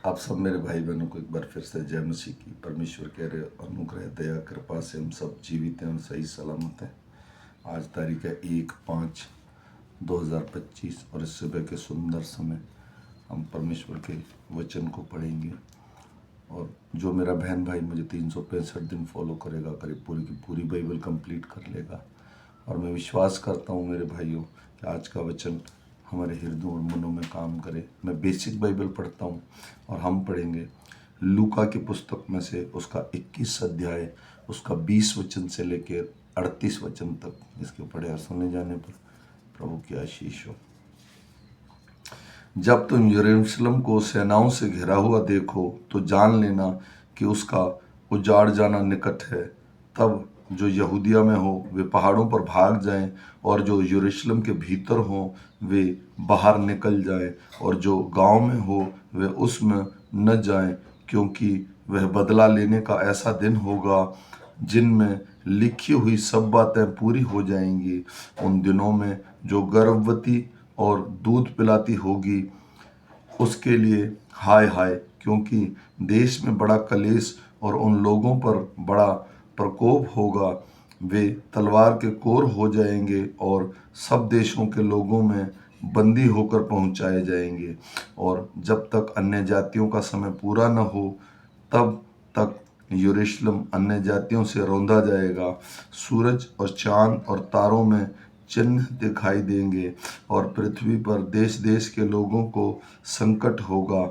आप सब मेरे भाई बहनों को एक बार फिर से जय मसीह की। परमेश्वर के अनुग्रह दया कृपा से हम सब जीवित हैं और सही सलामत हैं। आज तारीख है 1/5/2025 और इस सुबह के सुंदर समय हम परमेश्वर के वचन को पढ़ेंगे। और जो मेरा बहन भाई मुझे 365 दिन फॉलो करेगा, करीब पूरी की पूरी बाइबल कंप्लीट कर लेगा। और मैं विश्वास करता हूँ मेरे भाइयों कि आज का वचन हमारे हृदयों और मनों में काम करे। मैं बेसिक बाइबल पढ़ता हूँ और हम पढ़ेंगे लूका की पुस्तक में से उसका 21 अध्याय, उसका 20 वचन से लेकर 38 वचन तक। इसके पढ़े और सुने जाने पर प्रभु की आशीष हो। जब तुम यरूशलेम को सेनाओं से घिरा हुआ देखो तो जान लेना कि उसका उजाड़ जाना निकट है। तब जो यहूदिया में हो वे पहाड़ों पर भाग जाएं, और जो यरूशलेम के भीतर हो वे बाहर निकल जाएं, और जो गांव में हो वे उसमें न जाएं, क्योंकि वह बदला लेने का ऐसा दिन होगा जिनमें लिखी हुई सब बातें पूरी हो जाएंगी। उन दिनों में जो गर्भवती और दूध पिलाती होगी उसके लिए हाय हाय, क्योंकि देश में बड़ा कलेश और उन लोगों पर बड़ा प्रकोप होगा। वे तलवार के कोर हो जाएंगे और सब देशों के लोगों में बंदी होकर पहुंचाए जाएंगे। और जब तक अन्य जातियों का समय पूरा न हो तब तक यरूशलेम अन्य जातियों से रौंदा जाएगा। सूरज और चांद और तारों में चिन्ह दिखाई देंगे और पृथ्वी पर देश देश के लोगों को संकट होगा,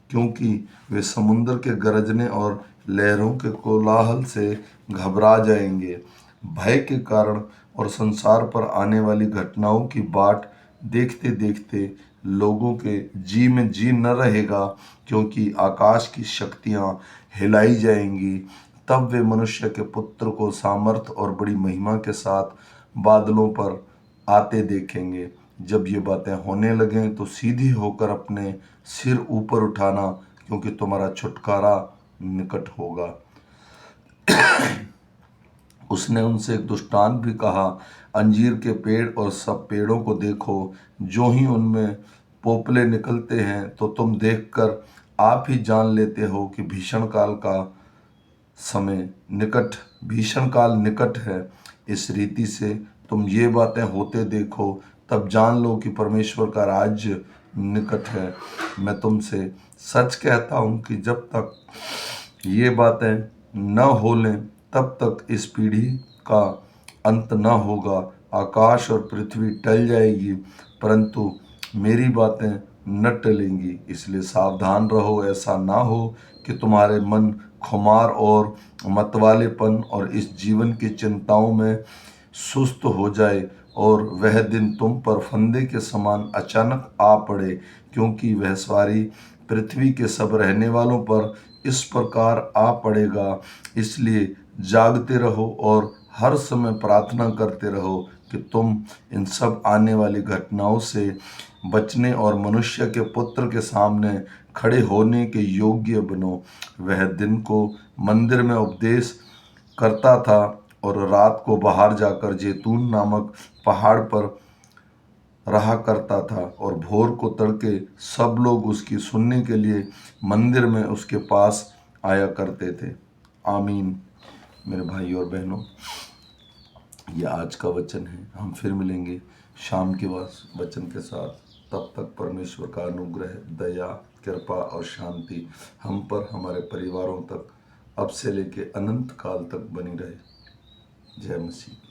क्योंकि वे समुद्र के गरजने और लहरों के कोलाहल से घबरा जाएंगे। भय के कारण और संसार पर आने वाली घटनाओं की बाट देखते देखते लोगों के जी में जी न रहेगा, क्योंकि आकाश की शक्तियां हिलाई जाएंगी। तब वे मनुष्य के पुत्र को सामर्थ और बड़ी महिमा के साथ बादलों पर आते देखेंगे। जब ये बातें होने लगें तो सीधी होकर अपने सिर ऊपर उठाना, क्योंकि तुम्हारा छुटकारा निकट होगा। उसने उनसे एक दृष्टांत भी कहा, अंजीर के पेड़ और सब पेड़ों को देखो, जो ही उनमें पोपले निकलते हैं तो तुम देखकर आप ही जान लेते हो कि भीषण काल निकट है। इस रीति से तुम ये बातें होते देखो, तब जान लो कि परमेश्वर का राज्य निकट है। मैं तुमसे सच कहता हूँ कि जब तक ये बातें न हो लें तब तक इस पीढ़ी का अंत न होगा। आकाश और पृथ्वी टल जाएगी, परंतु मेरी बातें न टलेंगी। इसलिए सावधान रहो, ऐसा ना हो कि तुम्हारे मन खुमार और मतवालेपन और इस जीवन की चिंताओं में सुस्त हो जाए, और वह दिन तुम पर फंदे के समान अचानक आ पड़े, क्योंकि वह सवारी पृथ्वी के सब रहने वालों पर इस प्रकार आ पड़ेगा। इसलिए जागते रहो और हर समय प्रार्थना करते रहो कि तुम इन सब आने वाली घटनाओं से बचने और मनुष्य के पुत्र के सामने खड़े होने के योग्य बनो। वह दिन को मंदिर में उपदेश करता था और रात को बाहर जाकर जैतून नामक पहाड़ पर रहा करता था, और भोर को तड़के सब लोग उसकी सुनने के लिए मंदिर में उसके पास आया करते थे। आमीन। मेरे भाई और बहनों, यह आज का वचन है। हम फिर मिलेंगे शाम के वचन के साथ। तब तक परमेश्वर का अनुग्रह, दया, कृपा और शांति हम पर, हमारे परिवारों तक अब से लेके अनंत काल तक बनी रहे। जय मसीह।